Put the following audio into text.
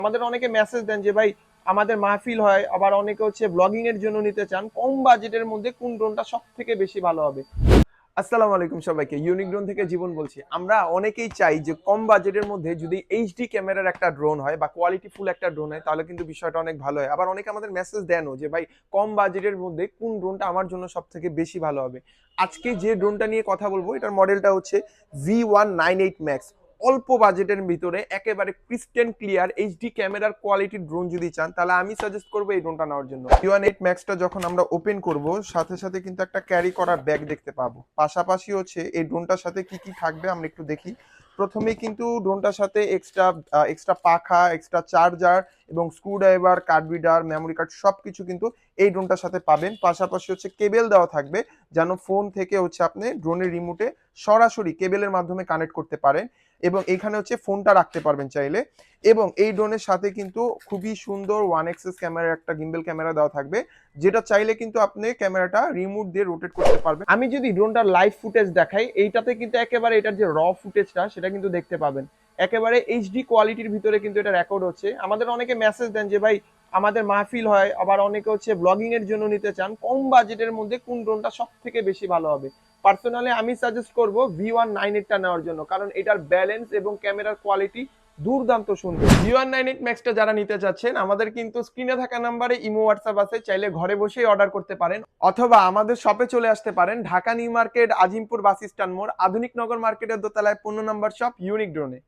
আমাদের অনেকে মেসেজ দেন যে ভাই আমাদের মাহফিল হয়, আবার অনেকে হচ্ছে ব্লগিং এর জন্য নিতে চান, কম বাজেটের মধ্যে কোন ড্রোনটা সব থেকে বেশি ভালো হবে। আসসালামু আলাইকুম সবাইকে, ইউনিক ড্রোন থেকে জীবন বলছি। আমরা অনেকেই চাই যে কম বাজেটের মধ্যে যদি এইচডি ক্যামেরার একটা ড্রোন হয় বা কোয়ালিটি ফুল একটা ড্রোন হয় তাহলে কিন্তু বিষয়টা অনেক ভালো হয়। আবার অনেকে আমাদের মেসেজ দেনও যে ভাই কম বাজেটের মধ্যে কোন ড্রোনটা আমার জন্য সব থেকে বেশি ভালো হবে। আজকে যে ড্রোনটা নিয়ে কথা বলবো এটার মডেলটা হচ্ছে V198 Max। অল্প বাজেটের ভিতরে একেবারে ক্রিস্টেন ক্লিয়ার এইচডি ক্যামেরার কোয়ালিটির ড্রোন যদি চান তাহলে আমি সাজেস্ট করবো এই ড্রোনটা নেওয়ার জন্য। V198 Maxটা যখন আমরা ওপেন করব সাথে সাথে কিন্তু একটা ক্যারি করার ব্যাগ দেখতে পাবো। পাশাপাশি হচ্ছে এই ড্রোনটার সাথে কি কি থাকবে আমরা একটু দেখি। প্রথমেই কিন্তু ড্রোনটার সাথে এক্সট্রা পাখা, এক্সট্রা চার্জার এবং screwdriver, card reader, memory card সবকিছু কিন্তু এই ড্রোনটার সাথে পাবেন। পাশাপাশি হচ্ছে কেবেল দেওয়া থাকবে যেন ফোন থেকে হচ্ছে আপনি ড্রোনের রিমোটে সরাসরি কেবেলের মাধ্যমে কানেক্ট করতে পারেন এবং এখানে হচ্ছে ফোনটা রাখতে পারবেন চাইলে। এবং এই ড্রোনের সাথে কিন্তু খুবই সুন্দর 1 এক্সএস ক্যামেরা, একটা গিম্বল ক্যামেরা দেওয়া থাকবে যেটা চাইলে কিন্তু আপনি ক্যামেরাটা রিমোট দিয়ে রোটেট করতে পারবেন। আমি যদি ড্রোনটার লাইভ ফুটেজ দেখাই, এইটাতে কিন্তু একেবারে এটার যে ফুটেজটা সেটা কিন্তু দেখতে পাবেন। একেবারে এইচডি কোয়ালিটির ভিতরে কিন্তু এটা রেকর্ড হচ্ছে। আমাদের অনেকে মেসেজ দেন যে ভাই আমাদের মাহফিল হয়, আবার অনেকে হচ্ছে ব্লগিং এর জন্য নিতে চান, কম বাজেটের মধ্যে কোন ড্রোনটা সব থেকে বেশি ভালো হবে। পার্সোনালি আমি সাজেস্ট করব V198টা নেওয়ার জন্য, কারণ এটার ব্যালেন্স এবং ক্যামেরার কোয়ালিটি দুর্দান্ত সুন্দর। V198 Maxটা যারা নিতে চাচ্ছেন আমাদের কিন্তু স্ক্রিনে থাকা নাম্বারে ইমো হোয়াটসঅ্যাপ আছে, চাইলে ঘরে বসেই অর্ডার করতে পারেন অথবা আমাদের শপে চলে আসতে পারেন। Dhaka new market, Azimpur bus stand মোড়, আধুনিক নগর মার্কেটের দোতলায় 15 নম্বর শপ ইউনিক ড্রোনে।